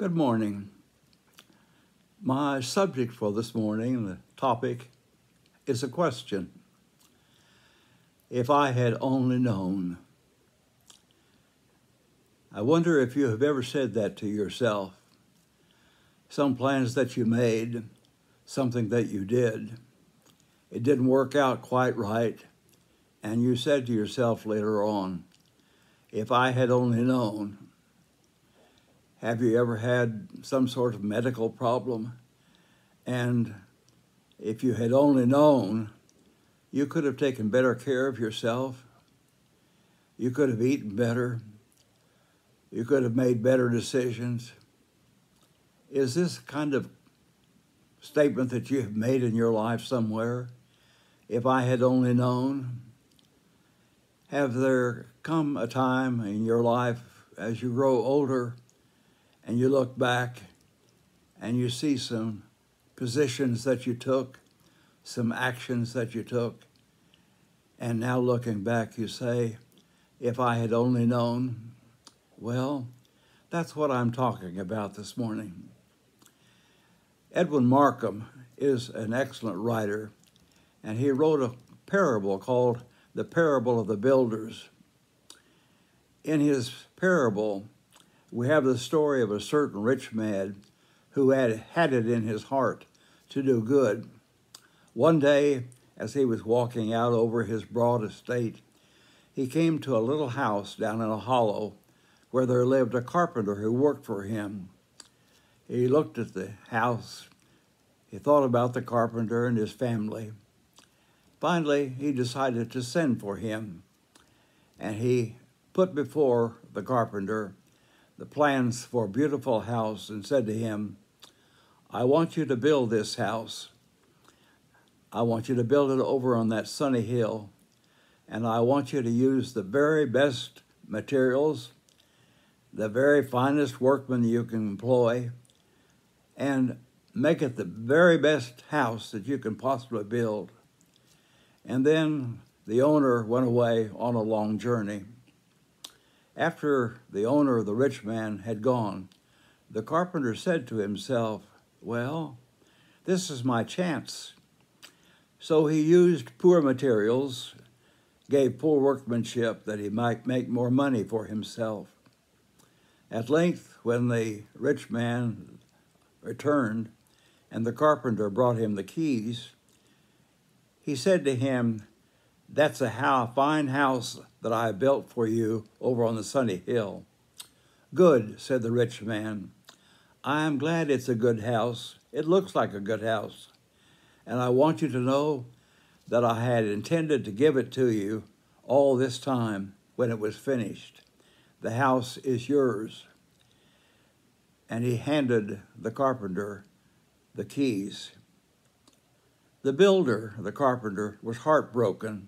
Good morning. My subject for this morning, the topic, is a question. If I had only known. I wonder if you have ever said that to yourself. Some plans that you made, something that you did, it didn't work out quite right, and you said to yourself later on, if I had only known. Have you ever had some sort of medical problem? And if you had only known, you could have taken better care of yourself. You could have eaten better. You could have made better decisions. Is this kind of statement that you have made in your life somewhere? If I had only known. Have there come a time in your life as you grow older and you look back and you see some positions that you took, some actions that you took, and now looking back you say, if I had only known? Well, that's what I'm talking about this morning. Edwin Markham is an excellent writer, and he wrote a parable called The Parable of the Builders. In his parable, we have the story of a certain rich man who had it in his heart to do good. One day, as he was walking out over his broad estate, he came to a little house down in a hollow where there lived a carpenter who worked for him. He looked at the house. He thought about the carpenter and his family. Finally, he decided to send for him, and he put before the carpenter the plans for a beautiful house and said to him, I want you to build this house. I want you to build it over on that sunny hill, and I want you to use the very best materials, the very finest workmen you can employ, and make it the very best house that you can possibly build. And then the owner went away on a long journey. After the owner, the rich man, had gone, the carpenter said to himself, well, this is my chance. So he used poor materials, gave poor workmanship that he might make more money for himself. At length, when the rich man returned and the carpenter brought him the keys, he said to him, that's a fine house that I built for you over on the sunny hill. Good, said the rich man. I am glad it's a good house. It looks like a good house. And I want you to know that I had intended to give it to you all this time when it was finished. The house is yours. And he handed the carpenter the keys. The builder, the carpenter, was heartbroken.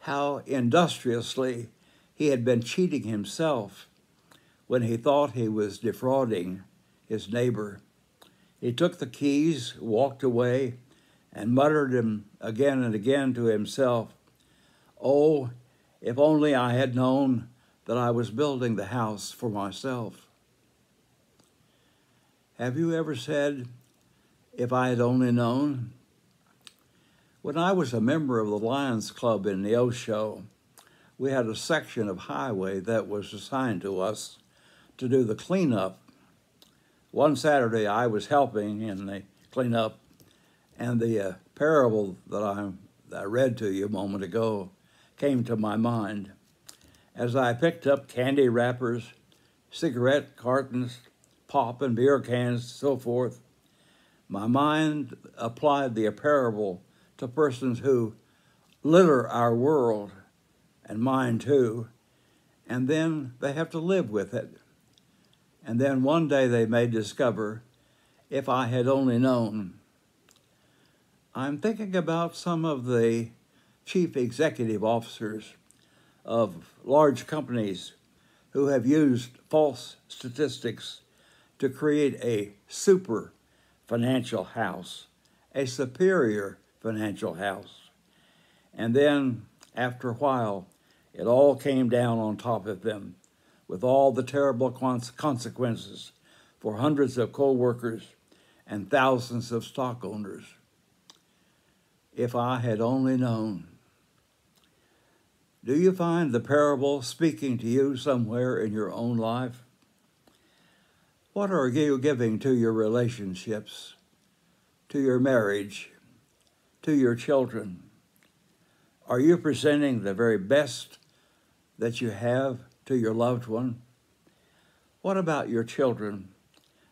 How industriously he had been cheating himself when he thought he was defrauding his neighbor. He took the keys, walked away, and muttered them again and again to himself, oh, if only I had known that I was building the house for myself. Have you ever said, if I had only known? When I was a member of the Lions Club in Neosho, we had a section of highway that was assigned to us to do the cleanup. One Saturday, I was helping in the cleanup, and the parable that I read to you a moment ago came to my mind. As I picked up candy wrappers, cigarette cartons, pop and beer cans, so forth, my mind applied the parable to persons who litter our world, and mine too, and then they have to live with it. And then one day they may discover, if I had only known. I'm thinking about some of the chief executive officers of large companies who have used false statistics to create a super financial house, a superior financial house. And then, after a while, it all came down on top of them with all the terrible consequences for hundreds of co-workers and thousands of stock owners. If I had only known. Do you find the parable speaking to you somewhere in your own life? What are you giving to your relationships, to your marriage, to your children? Are you presenting the very best that you have to your loved one? What about your children,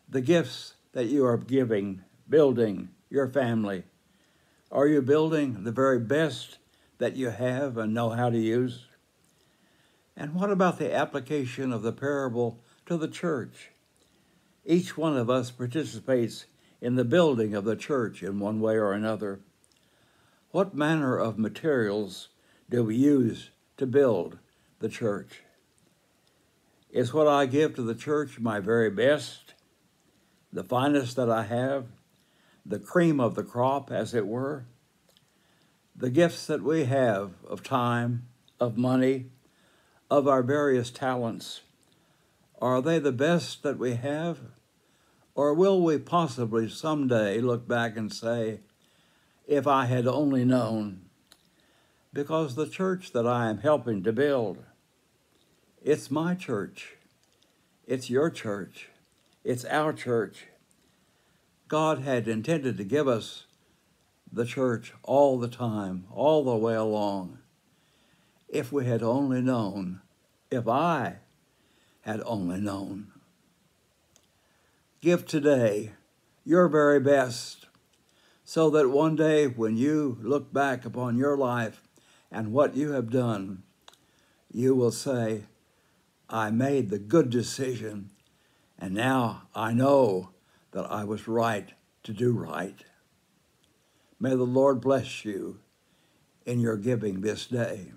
the gifts that you are giving, building your family? Are you building the very best that you have and know how to use? And what about the application of the parable to the church? Each one of us participates in the building of the church in one way or another. What manner of materials do we use to build the church? Is what I give to the church my very best, the finest that I have, the cream of the crop, as it were? The gifts that we have of time, of money, of our various talents, are they the best that we have? Or will we possibly someday look back and say, if I had only known? Because the church that I am helping to build, it's my church. It's your church. It's our church. God had intended to give us the church all the time, all the way along. If we had only known, if I had only known. Give today your very best, so that one day when you look back upon your life and what you have done, you will say, I made the good decision, and now I know that I was right to do right. May the Lord bless you in your giving this day.